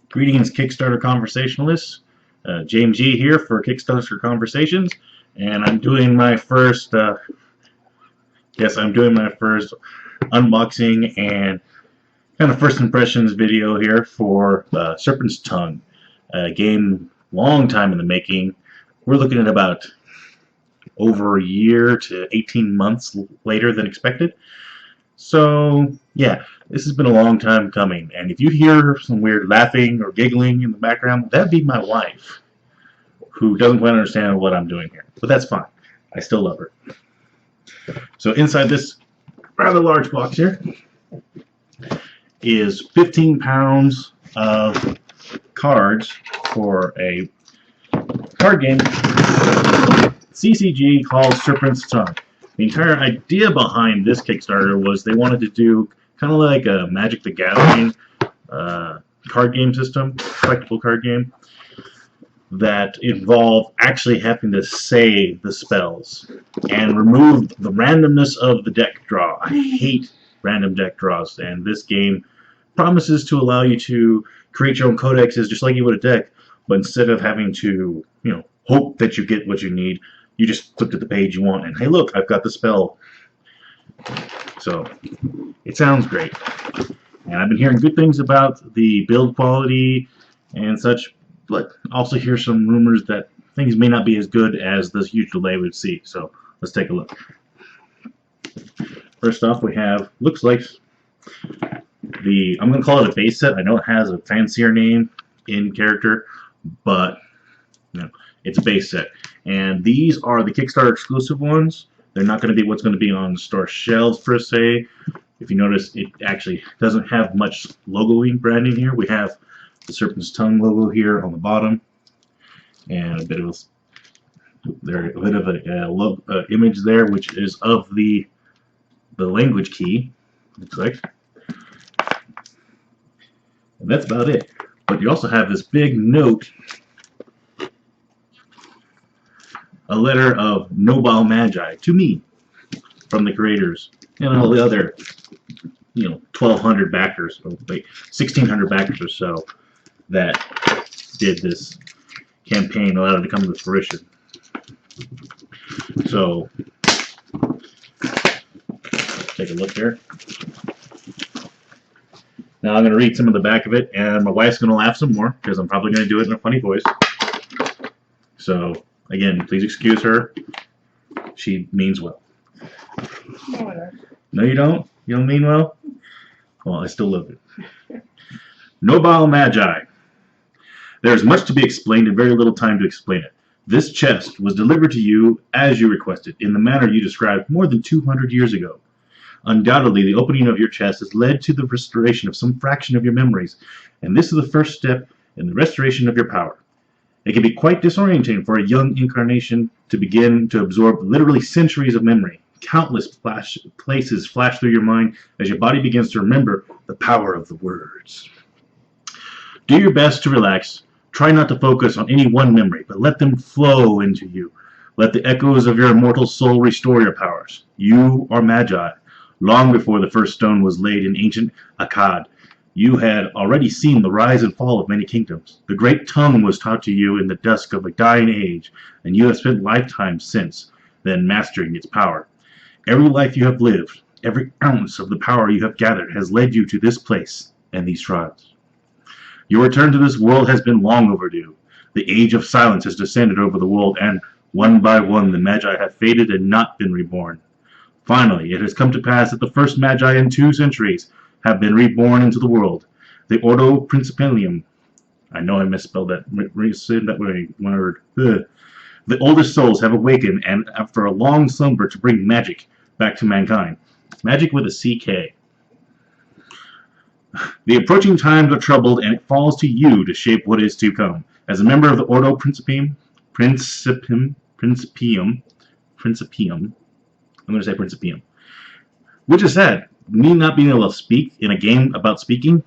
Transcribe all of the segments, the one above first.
Greetings, Kickstarter conversationalists. James G here for Kickstarter Conversations, and I'm doing my first. I'm doing my first unboxing and kind of first impressions video here for Serpent's Tongue, a game long time in the making. We're looking at about over a year to 18 months later than expected. So yeah, this has been a long time coming, and if you hear some weird laughing or giggling in the background, that'd be my wife, who doesn't quite understand what I'm doing here. But that's fine. I still love her. So inside this rather large box here is 15 pounds of cards for a card game CCG called Serpent's Tongue. The entire idea behind this Kickstarter was they wanted to do kind of like a Magic the Gathering card game system, collectible card game, that involved actually having to say the spells and remove the randomness of the deck draw. I hate random deck draws, and this game promises to allow you to create your own codexes just like you would a deck, but instead of having to, hope that you get what you need, you just flip to the page you want, and hey, look, I've got the spell. So it sounds great, and I've been hearing good things about the build quality and such, but also hear some rumors that things may not be as good as this huge delay we'd see. So let's take a look. First off, we have, looks like I'm going to call it a base set. I know it has a fancier name in character, but it's a base set. And these are the Kickstarter exclusive ones. They're not going to be what's going to be on store shelves per se. If you notice, it actually doesn't have much logoing branding here. We have the Serpent's Tongue logo here on the bottom, and a bit of a image there, which is of the language key, looks like. And that's about it. But you also have this big note, a letter of Nobile Magi to me from the creators and all the other 1,200 backers, or 1,600 backers or so that did this campaign, allowed it to come to fruition. So take a look here. Now I'm going to read some of the back of it, and my wife's going to laugh some more because I'm probably going to do it in a funny voice. So again, please excuse her. She means well. No, you don't? You don't mean well? Well, I still love it. Nobile Magi. There is much to be explained and very little time to explain it. This chest was delivered to you as you requested, in the manner you described more than 200 years ago. Undoubtedly, the opening of your chest has led to the restoration of some fraction of your memories, and this is the first step in the restoration of your power. It can be quite disorienting for a young incarnation to begin to absorb literally centuries of memory. Countless places flash through your mind as your body begins to remember the power of the words. Do your best to relax. Try not to focus on any one memory, but let them flow into you. Let the echoes of your immortal soul restore your powers. You are Magi. Long before the first stone was laid in ancient Akkad, you had already seen the rise and fall of many kingdoms. The great tongue was taught to you in the dusk of a dying age, and you have spent lifetimes since then mastering its power. Every life you have lived, every ounce of the power you have gathered has led you to this place and these trials. Your return to this world has been long overdue. The age of silence has descended over the world, and one by one the Magi have faded and not been reborn. Finally, it has come to pass that the first Magi in 2 centuries have been reborn into the world. The Ordo Principalium. I know I misspelled that. Said that way. Word. The oldest souls have awakened, and after a long slumber, to bring magic back to mankind. Magic with a CK. The approaching times are troubled, and it falls to you to shape what is to come. As a member of the Ordo Principium, I'm going to say Principium, which is sad. Me not being able to speak in a game about speaking,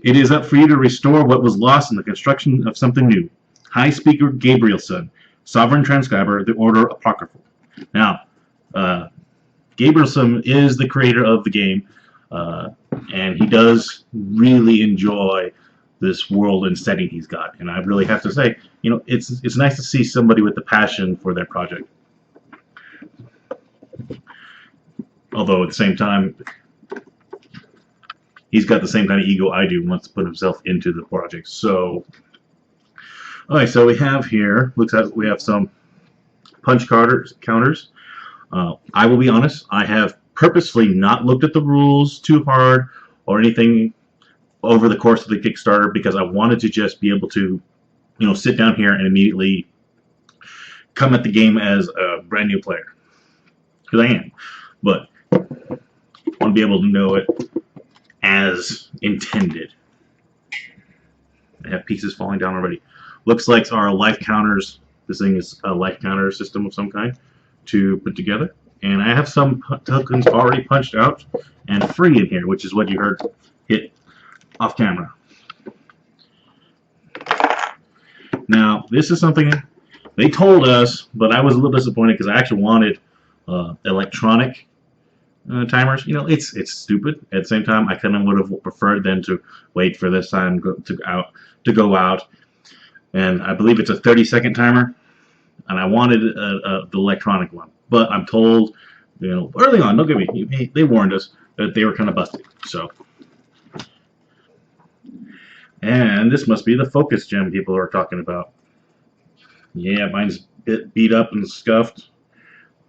it is up for you to restore what was lost in the construction of something new. High Speaker Gabrielson, Sovereign Transcriber, the Order Apocryphal. Now, Gabrielson is the creator of the game. And he does really enjoy this world and setting he's got. And I really have to say, it's nice to see somebody with the passion for their project. Although at the same time, he's got the same kind of ego I do, wants to put himself into the project. So, alright, so we have here, looks like we have some punch counters. I will be honest, I have purposely not looked at the rules too hard or anything over the course of the Kickstarter because I wanted to just be able to, sit down here and immediately come at the game as a brand new player. Because I am. But I want to be able to know it as intended. I have pieces falling down already. Looks like our life counters. This thing is a life counter system of some kind to put together. And I have some tokens already punched out and free in here, which is what you heard hit off camera. Now, this is something they told us, but I was a little disappointed because I actually wanted electronic timers. It's stupid. At the same time, I kind of would have preferred them to wait for this time to go out. And I believe it's a 30-second timer, and I wanted the electronic one. But I'm told, early on, don't get me, they warned us that they were kind of busted. So, and this must be the focus gem people are talking about. Yeah, mine's beat up and scuffed,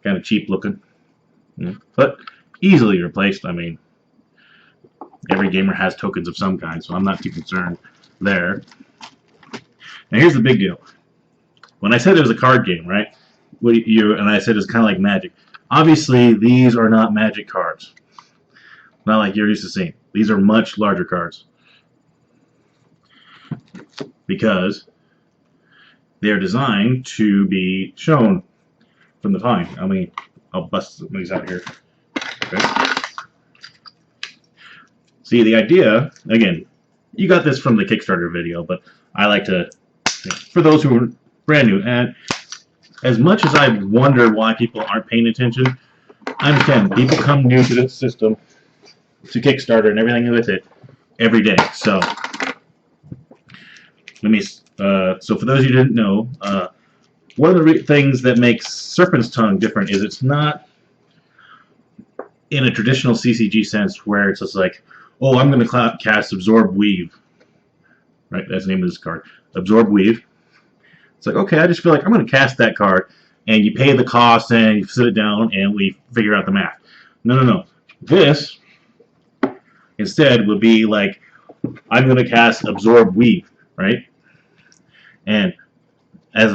kind of cheap looking, but easily replaced. I mean, every gamer has tokens of some kind, so I'm not too concerned there. Now here's the big deal. When I said it was a card game, right? And I said it's kind of like Magic. Obviously, these are not Magic cards. Not like you're used to seeing. These are much larger cards. Because they're designed to be shown from the time. I mean, I'll bust these out here. Okay. See, the idea, again, you got this from the Kickstarter video, but I like to, for those who are brand new, and as much as I wonder why people aren't paying attention, I understand people come new to this system, to Kickstarter and everything with it, every day. So, so for those of you who didn't know, one of the things that makes Serpent's Tongue different is it's not in a traditional CCG sense where it's just like, oh, I'm going to cast Absorb Weave. Right, that's the name of this card. Absorb Weave. It's like, okay, I just feel like I'm going to cast that card, and you pay the cost, and you sit it down, and we figure out the math. No. This, instead, would be like, I'm going to cast Absorb Weave, right? And as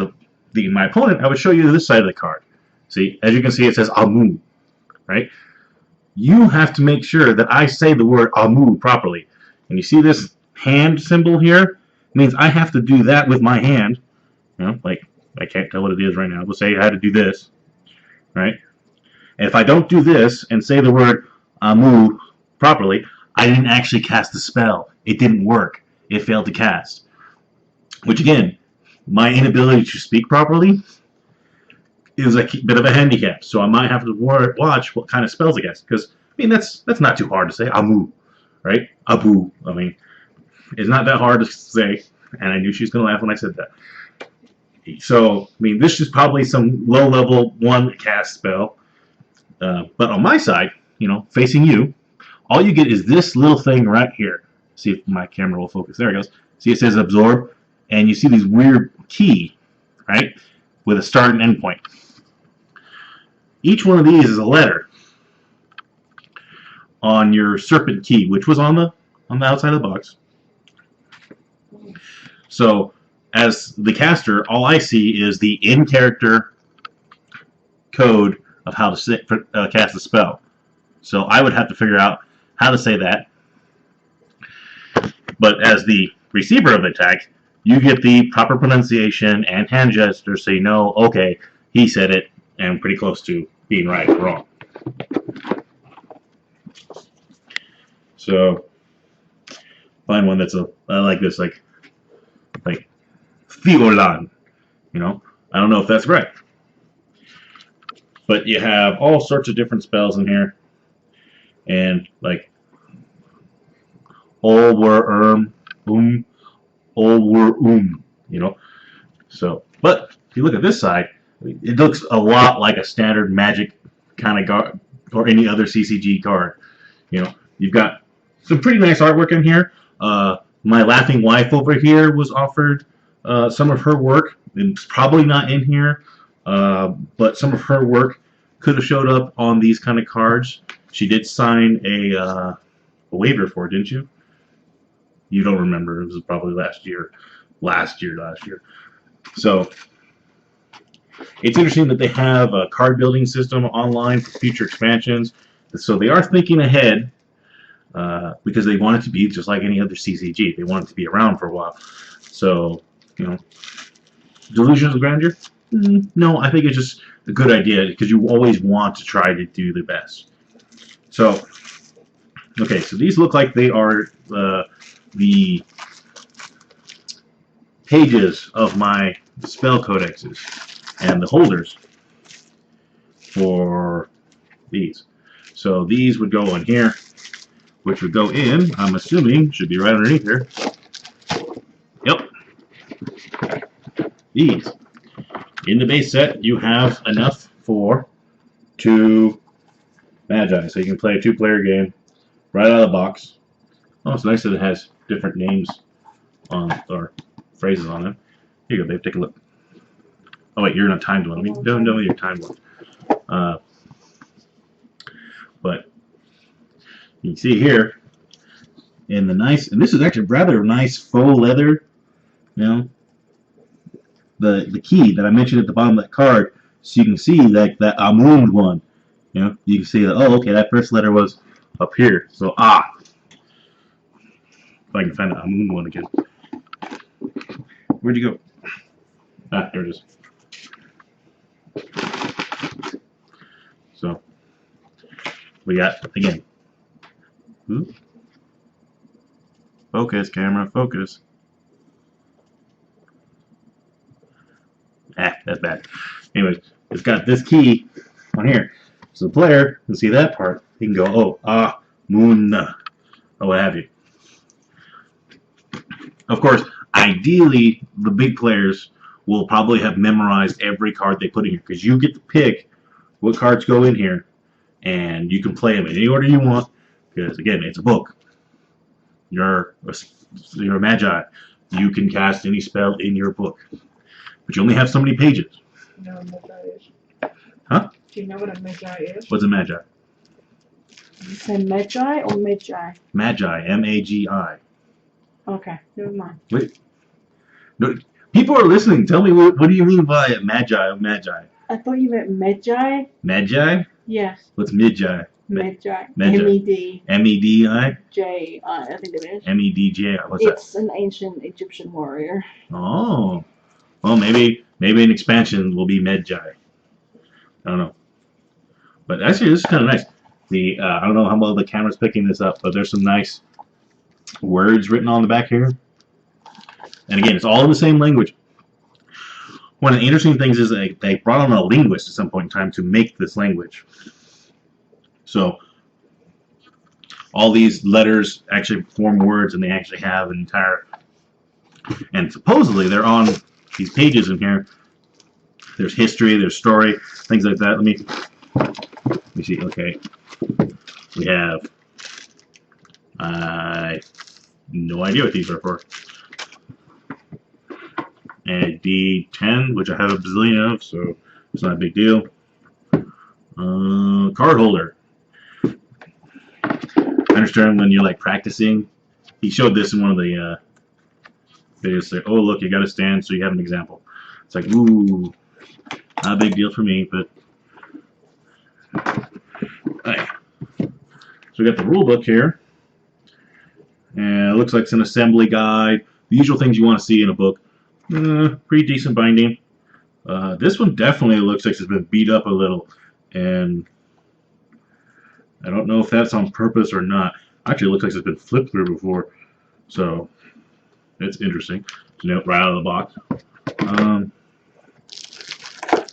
my opponent, I would show you this side of the card. See, as you can see, it says Amu, right? You have to make sure that I say the word Amu properly. And you see this hand symbol here? It means I have to do that with my hand. Like, I can't tell what it is right now. We'll say I had to do this, right? And if I don't do this and say the word Amu properly, I didn't actually cast the spell. It didn't work. It failed to cast. Which, again, my inability to speak properly is a bit of a handicap. So I might have to watch what kind of spells I cast. Because, I mean, that's not too hard to say. Amu, right? Abu. I mean, it's not that hard to say. And I knew she was going to laugh when I said that. So, I mean, this is probably some low-level one cast spell. But on my side, facing you, all you get is this little thing right here. See if my camera will focus. There it goes. See, it says Absorb. And you see these weird key, right, with a start and end point. Each one of these is a letter on your Serpent key, which was on the outside of the box. So, as the caster, all I see is the in-character code of how to cast the spell. So I would have to figure out how to say that. But as the receiver of the attack, you get the proper pronunciation and hand gestures so you know, okay, he said it, and pretty close to being right or wrong. So, find one that's like this, like Thiolan. I don't know if that's right. But you have all sorts of different spells in here. And, like, all were all were you know. So, but if you look at this side, it looks a lot like a standard Magic kind of card or any other CCG card. You know, you've got some pretty nice artwork in here. My laughing wife over here was offered some of her work. It's probably not in here, but some of her work could have showed up on these kind of cards. She did sign a waiver for it, didn't you? You don't remember. It was probably last year. Last year. So it's interesting that they have a card building system online for future expansions. So they are thinking ahead because they want it to be just like any other CCG. They want it to be around for a while. So, you know, delusions of grandeur? No, I think it's just a good idea because you always want to try to do the best. So, okay, so these look like they are the pages of my spell codexes and the holders for these. So these would go in here, which would go in, I'm assuming, should be right underneath here. Yep. These. In the base set, you have enough for 2 Magi, so you can play a 2-player game right out of the box. Oh, it's nice that it has different names on or phrases on them. Here you go, babe. Take a look. Oh wait, you're in a timed one. Don't know your timed one. But you can see here in the nice, and this is actually rather nice faux leather. You know, the key that I mentioned at the bottom of that card, so you can see like that Amun one. You know, you can see that. Oh, okay, that first letter was up here. So if I can find the Amun one again. Where'd you go? Ah, there it is. So we got again. Ooh. Focus, camera, focus. That's bad. Anyways, it's got this key on here. So the player can see that part. He can go, oh, moon, or what have you. Of course, ideally, the big players will probably have memorized every card they put in here because you get to pick what cards go in here, and you can play them in any order you want. Because again, it's a book. You're a Magi. You can cast any spell in your book, but you only have so many pages. You know what a Magi is? Huh? Do you know what a Magi is? What's a Magi? Did you say Magi or Magi? Magi, M-A-G-I. Okay, never mind. Wait. No, people are listening. Tell me, what do you mean by Magi or Magi? I thought you meant Magi. Magi? Yes. What's Magi? Magi. Magi. M-E-D. M-E-D-I? J-I, I think it is. M-E-D-J-I. What's that? It's an ancient Egyptian warrior. Oh. Well, maybe an expansion will be Magi. I don't know. But actually, this is kind of nice. I don't know how well the camera's picking this up, but there's some nice words written on the back here. And again, it's all in the same language. One of the interesting things is they brought on a linguist at some point in time to make this language. So all these letters actually form words, and they actually have an entire... And supposedly they're on these pages in here. There's history, there's story, things like that. Let me see. Okay. We have... no idea what these are for. And D10, which I have a bazillion of, so it's not a big deal. Card holder. I understand when you're like practicing. He showed this in one of the videos. Say, oh look, you got to stand, so you have an example. It's like, ooh, not a big deal for me, but. Alright. So we got the rule book here, and it looks like it's an assembly guide. The usual things you want to see in a book. Pretty decent binding. This one definitely looks like it's been beat up a little, and I don't know if that's on purpose or not. Actually, it looks like it's been flipped through before, so it's interesting. You know, right out of the box.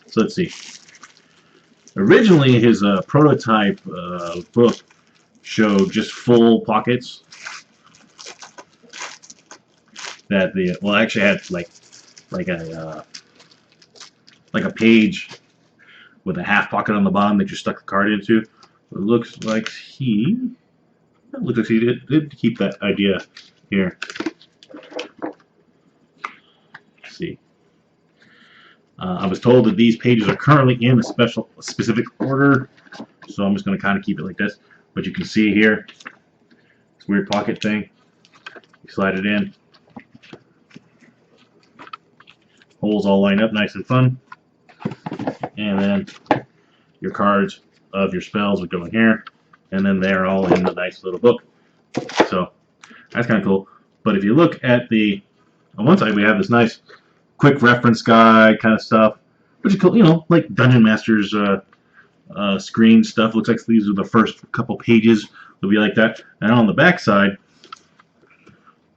So let's see. Originally, his prototype book showed just full pockets, that I actually had like a page with a half pocket on the bottom that you stuck the card into. It looks like he did keep that idea here. Let's see. I was told that these pages are currently in a specific order, so I'm just going to kind of keep it like this. But you can see here, this weird pocket thing. You slide it in. Holes all line up nice and fun. And then your cards of your spells would go in here. And then they're all in the nice little book. So that's kind of cool. But if you look at on one side we have this nice quick reference guide kind of stuff, which is cool, you know, like Dungeon Master's screen stuff. Looks like these are the first couple pages. They'll be like that. And on the back side,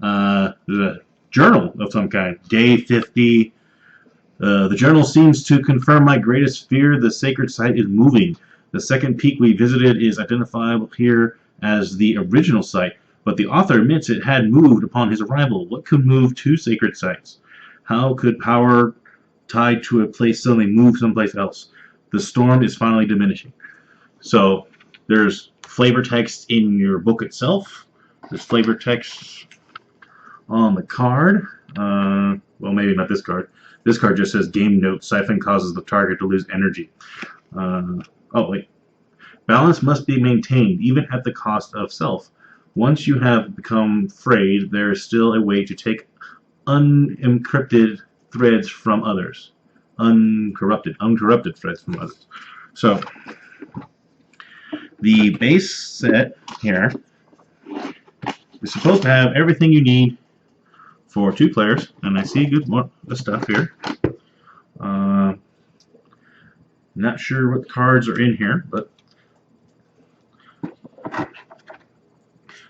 there's a journal of some kind. Day 50. The journal seems to confirm my greatest fear. The sacred site is moving. The second peak we visited is identifiable here as the original site, but the author admits it had moved upon his arrival. What could move two sacred sites? How could power tied to a place suddenly move someplace else? The storm is finally diminishing. So there's flavor text in your book itself. There's flavor text on the card. Well, maybe not this card. This card just says game note. Siphon causes the target to lose energy. Oh, wait. Balance must be maintained, even at the cost of self. Once you have become frayed, there is still a way to take unencrypted threads from others. Uncorrupted threads from others. So, the base set here is supposed to have everything you need for 2 players, and I see good stuff here. Not sure what cards are in here, but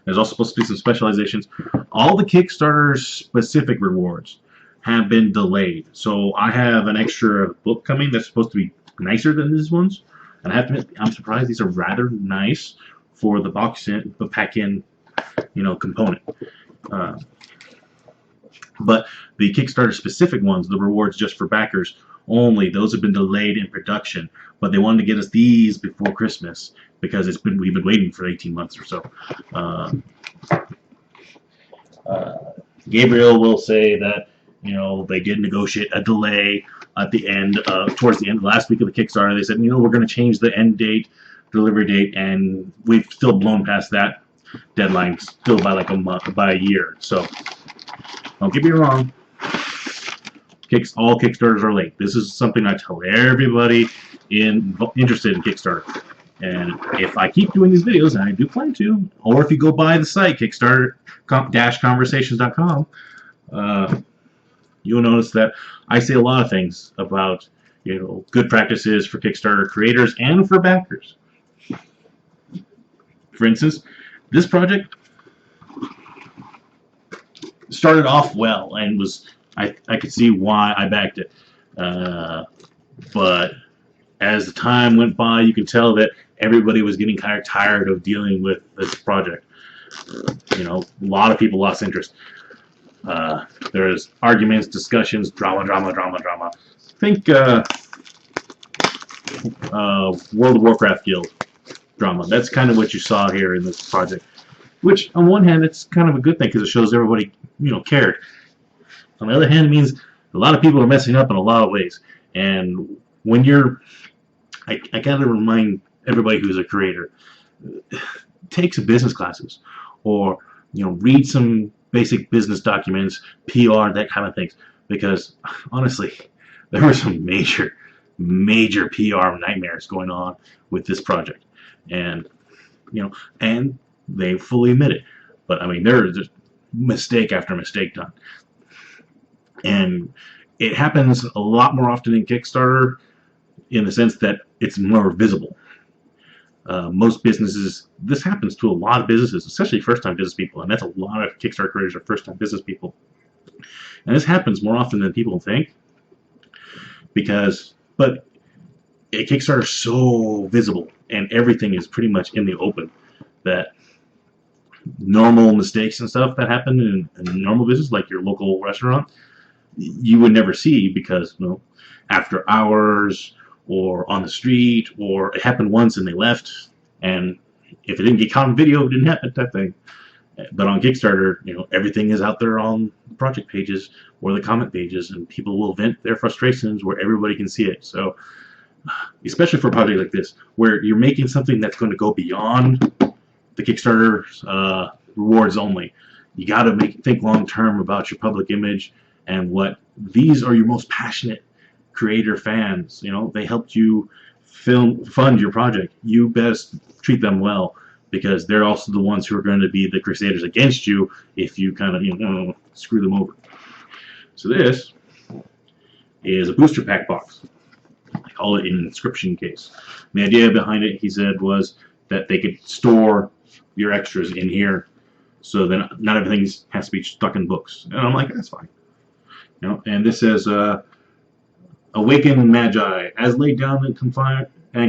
there's also supposed to be some specializations. All the Kickstarter specific rewards have been delayed, so I have an extra book coming that's supposed to be nicer than these ones, and I have to admit, I'm surprised these are rather nice for the pack-in, component. But the Kickstarter specific ones, the rewards just for backers only, those have been delayed in production. But they wanted to get us these before Christmas because we've been waiting for 18 months or so. Gabriel will say that they did negotiate a delay at the end, towards the end, last week of the Kickstarter. They said, we're going to change the end date, delivery date, and we've still blown past that deadline, still by like a month, by a year. So. Don't get me wrong, all Kickstarters are late. This is something I tell everybody interested in Kickstarter. And if I keep doing these videos, and I do plan to, or if you go by the site, Kickstarter-conversations.com, you'll notice that I say a lot of things about good practices for Kickstarter creators and for backers. For instance, this project started off well and I could see why I backed it, but as the time went by, you can tell that everybody was getting kind of tired of dealing with this project. A lot of people lost interest. There's arguments, discussions, drama. Think World of Warcraft Guild drama. That's kind of what you saw here in this project. Which, on one hand, it's kind of a good thing because it shows everybody, cared. On the other hand, it means a lot of people are messing up in a lot of ways. And when I gotta remind everybody who's a creator, take some business classes, or read some basic business documents, PR, that kind of things. Because honestly, there were some major PR nightmares going on with this project, and and they fully admit it. But I mean, there is just mistake after mistake done. And it happens a lot more often in Kickstarter in the sense that it's more visible. Most businesses, this happens to a lot of businesses, especially first-time business people, and that's a lot of Kickstarter creators are first-time business people. And this happens more often than people think, but Kickstarter is so visible, and everything is pretty much in the open, that normal mistakes and stuff that happen in normal business, like your local restaurant, you would never see because after hours or on the street, or it happened once and they left, and if it didn't get caught on video, it didn't happen type thing. But on Kickstarter, everything is out there on the project pages or the comment pages, and people will vent their frustrations where everybody can see it. So, especially for a project like this, where you're making something that's going to go beyond the Kickstarter rewards only, you got to think long term about your public image and what these are your most passionate creator fans. They helped you fund your project. You best treat them well, because they're also the ones who are going to be the crusaders against you if you kind of screw them over. So this is a booster pack box. I call it an inscription case. And the idea behind it, he said, was that they could store your extras in here, so then not everything has to be stuck in books. And I'm like, that's fine. And this says, Awakened Magi, as laid down and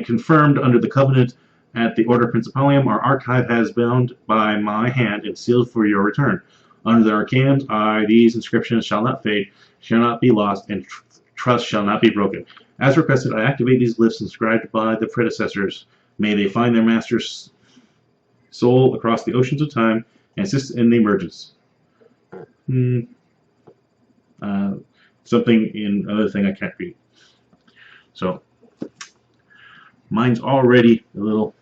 confirmed under the covenant at the Order Principalium, our archive has bound by my hand and sealed for your return. Under the Arcanum's eye, these inscriptions shall not fade, shall not be lost, and trust shall not be broken. As requested, I activate these glyphs inscribed by the predecessors. May they find their master's soul across the oceans of time and assist in the emergence. Something in another thing I can't read. So mine's already a little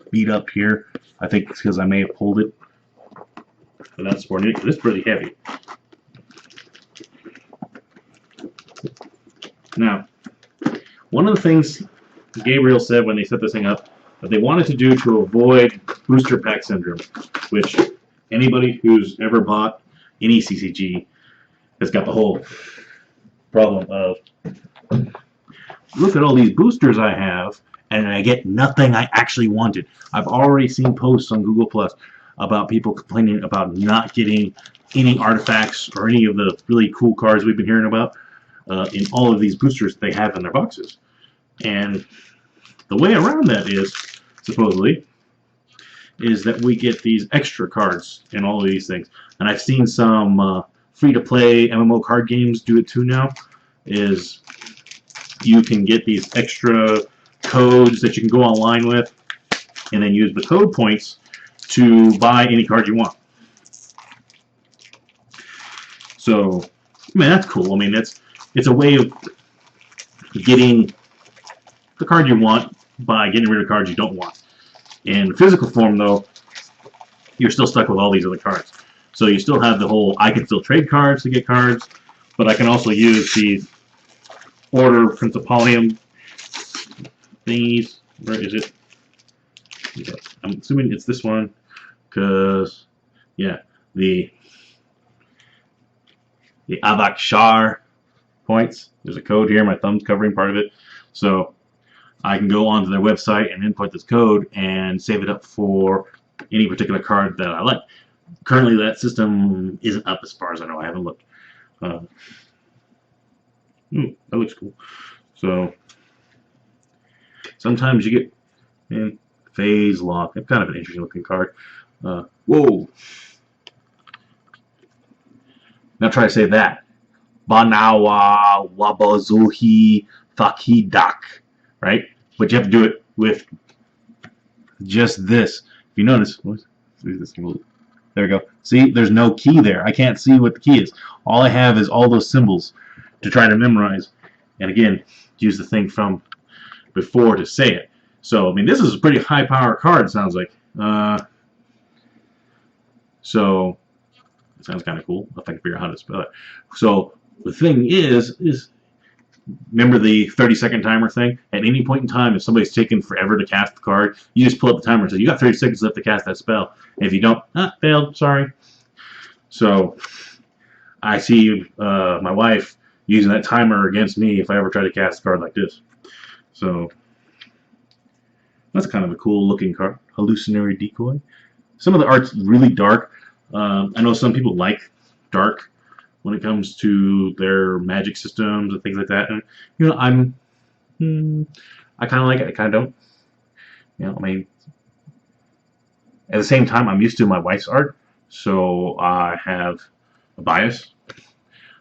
beat up here. I think it's because I may have pulled it without supporting it, because it's pretty heavy. Now, one of the things Gabriel said when they set this thing up that they wanted to do to avoid booster pack syndrome, which anybody who's ever bought any CCG has got the whole problem of, look at all these boosters I have, and I get nothing I actually wanted. I've already seen posts on Google Plus about people complaining about not getting any artifacts or any of the really cool cards we've been hearing about in all of these boosters they have in their boxes. And the way around that is, supposedly, is that we get these extra cards in all of these things. And I've seen some free-to-play MMO card games do it too now, is you can get these extra codes that you can go online with, and then use the code points to buy any card you want. So, that's cool. It's a way of getting the card you want by getting rid of cards you don't want. In physical form, though, you're still stuck with all these other cards. So you still have the whole, I can still trade cards to get cards, but I can also use these Order Principalium thingies. Where is it? Okay. I'm assuming it's this one, because, yeah, the Avak Shar points. There's a code here. My thumb's covering part of it. So I can go onto their website and input this code and save it up for any particular card that I like. Currently, that system isn't up as far as I know. I haven't looked. That looks cool. So sometimes you get phase lock. It's kind of an interesting looking card. Whoa. Now try to say that. Banawa Wabazuhi Fakidak. Right? But you have to do it with just this. If you notice, there we go. See, there's no key there. I can't see what the key is. All I have is all those symbols to try to memorize. And again, use the thing from before to say it. So, this is a pretty high power card, it sounds like. So, it sounds kind of cool if I can figure out how to spell it. So, the thing is remember the 30-second timer thing? At any point in time, if somebody's taken forever to cast the card, you just pull up the timer and say, you got 30 seconds left to cast that spell. And if you don't, failed, sorry. So, I see my wife using that timer against me if I ever try to cast a card like this. So, that's kind of a cool looking card. Hallucinatory Decoy. Some of the art's really dark. I know some people like dark when it comes to their magic systems and things like that. And, I kind of like it. I kind of don't. At the same time, I'm used to my wife's art, so I have a bias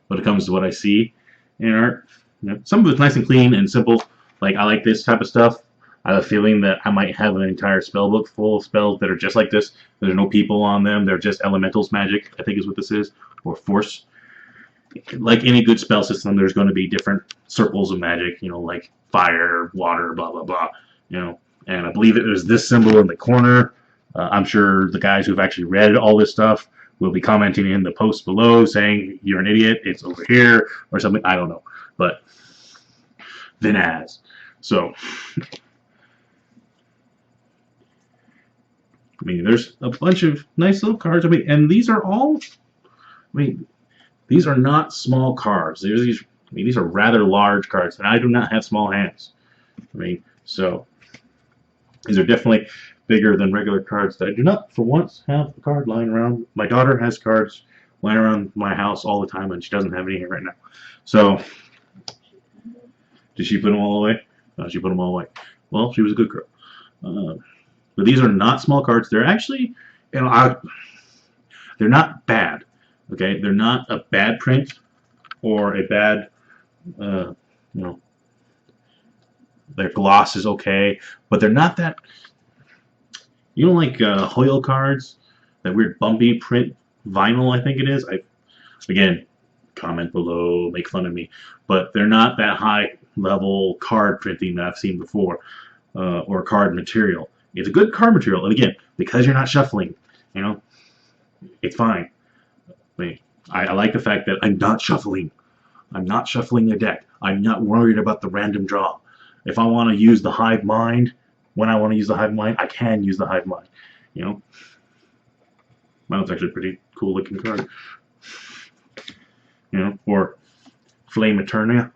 when it comes to what I see in art. You know, some of it's nice and clean and simple. Like, I like this type of stuff. I have a feeling that I might have an entire spell book full of spells that are just like this. There's no people on them. They're just elementals magic, I think is what this is, or force. Like any good spell system, there's going to be different circles of magic, you know, like fire, water, blah, blah, blah, you know. And I believe it was this symbol in the corner. I'm sure the guys who've actually read all this stuff will be commenting in the post below saying, you're an idiot, it's over here, or something. I don't know. But then as. So, I mean, there's a bunch of nice little cards. I mean, and these are all, these are not small cards. These are rather large cards, and I do not have small hands. So these are definitely bigger than regular cards that I do not, for once, have a card lying around. My daughter has cards lying around my house all the time, and she doesn't have any here right now. So, did she put them all away? No, she put them all away. Well, she was a good girl. But these are not small cards. They're actually, they're not bad. Okay, they're not a bad print or a bad, their gloss is okay, but they're not that. You know, like Hoyle cards, that weird bumpy print vinyl, I think it is. Again, comment below, make fun of me, but they're not that high level card printing that I've seen before, or card material. It's a good card material, and again, because you're not shuffling, it's fine. I like the fact that I'm not shuffling. I'm not shuffling a deck. I'm not worried about the random draw. If I want to use the hive mind, when I want to use the hive mind, I can use the hive mind. Mine's actually a pretty cool looking card. Or Flame Eternia.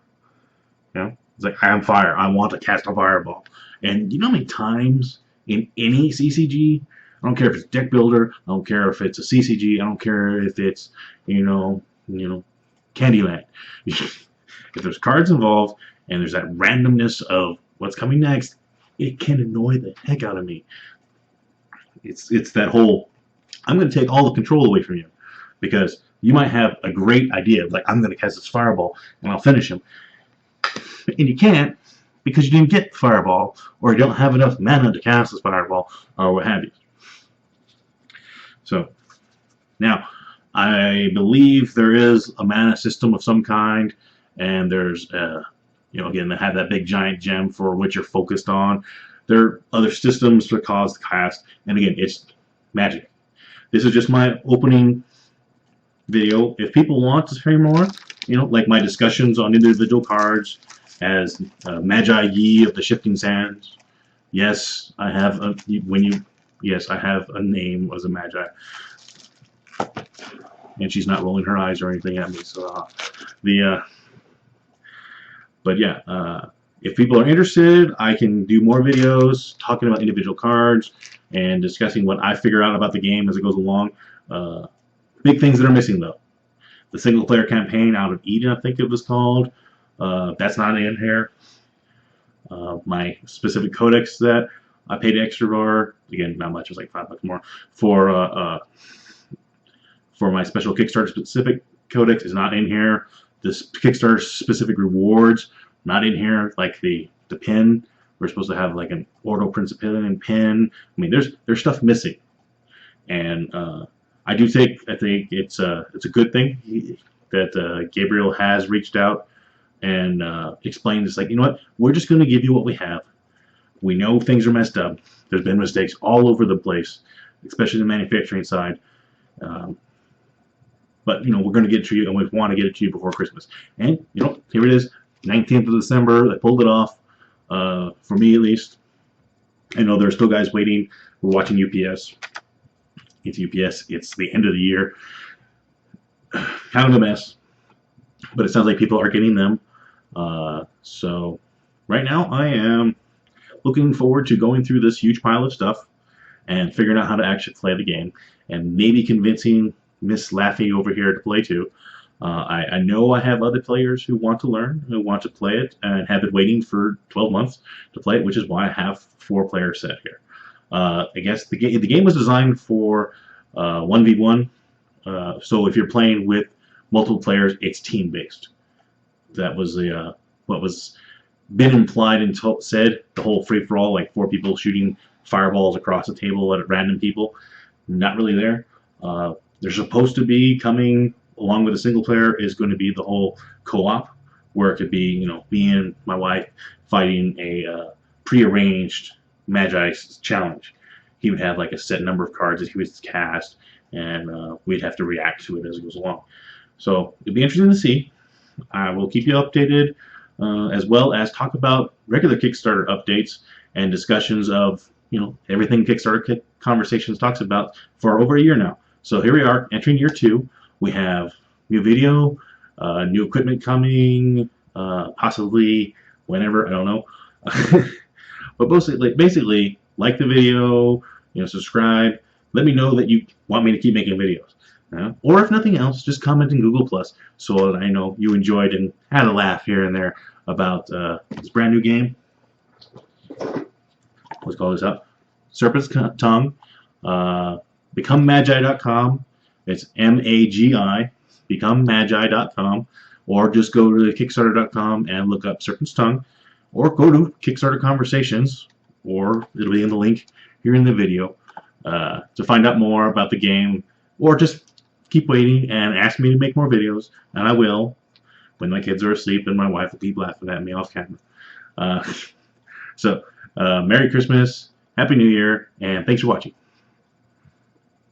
It's like, I am fire. I want to cast a fireball. And you know how many times in any CCG, I don't care if it's deck builder, I don't care if it's a CCG, I don't care if it's, Candyland. If there's cards involved and there's that randomness of what's coming next, it can annoy the heck out of me. It's that whole, I'm going to take all the control away from you, because you might have a great idea, like, I'm going to cast this fireball and I'll finish him, and you can't because you didn't get fireball, or you don't have enough mana to cast this fireball, or what have you. So now, I believe there is a mana system of some kind, and there's, again, they have that big giant gem for which you're focused on. There are other systems to cause the cast, and again, it's magic. This is just my opening video. If people want to hear more, like my discussions on individual cards, as Magi Yi of the Shifting Sands. Yes, I have a yes, I have a name as a Magi. And she's not rolling her eyes or anything at me. So but yeah, if people are interested, I can do more videos talking about individual cards and discussing what I figure out about the game as it goes along. Big things that are missing, though. The single player campaign out of Eden, I think it was called. That's not in here. My specific codex that I paid extra for, again, not much, it was like $5 more, for my special Kickstarter specific codex is not in here. This Kickstarter specific rewards, not in here, like the pin. We're supposed to have like an Ordo Principalian pin. I mean, there's stuff missing. And I think it's a good thing that Gabriel has reached out and explained. It's like, you know what, we're just going to give you what we have. We know things are messed up. There's been mistakes all over the place, especially the manufacturing side. But we're going to get it to you, and we want to get it to you before Christmas. And here it is, 19th of December. They pulled it off, for me at least. I know there's still guys waiting. We're watching UPS. It's UPS. It's the end of the year. Kind of a mess, but it sounds like people are getting them. So right now I am looking forward to going through this huge pile of stuff and figuring out how to actually play the game, and maybe convincing Miss Laffy over here to play too. I know I have other players who want to learn, who want to play it, and have been waiting for 12 months to play it, which is why I have 4 players set here. I guess the game was designed for 1v1. So if you're playing with multiple players, it's team based. That was the what was been implied and said. The whole free for all, like 4 people shooting fireballs across the table at random people, not really there. There's supposed to be coming along with a single player is going to be the whole co-op, where it could be, you know, me and my wife fighting a prearranged Magi challenge. He would have like a set number of cards that he would cast, and we'd have to react to it as it goes along. So it'd be interesting to see. I will keep you updated, as well as talk about regular Kickstarter updates and discussions of, you know, everything Kickstarter Conversations talks about for over a year now. So here we are, entering year 2. We have new video, new equipment coming, possibly whenever, I don't know. But basically, like the video, you know, subscribe. Let me know that you want me to keep making videos. Or if nothing else, just comment in Google Plus so that I know you enjoyed and had a laugh here and there about this brand new game. Let's call this up. Serpent's Tongue. BecomeMagi.com. It's MAGI. BecomeMagi.com. Or just go to Kickstarter.com and look up Serpent's Tongue. Or go to Kickstarter Conversations, or it'll be in the link here in the video, to find out more about the game, or just keep waiting and ask me to make more videos, and I will when my kids are asleep and my wife will keep laughing at me off camera. So, Merry Christmas, Happy New Year, and thanks for watching.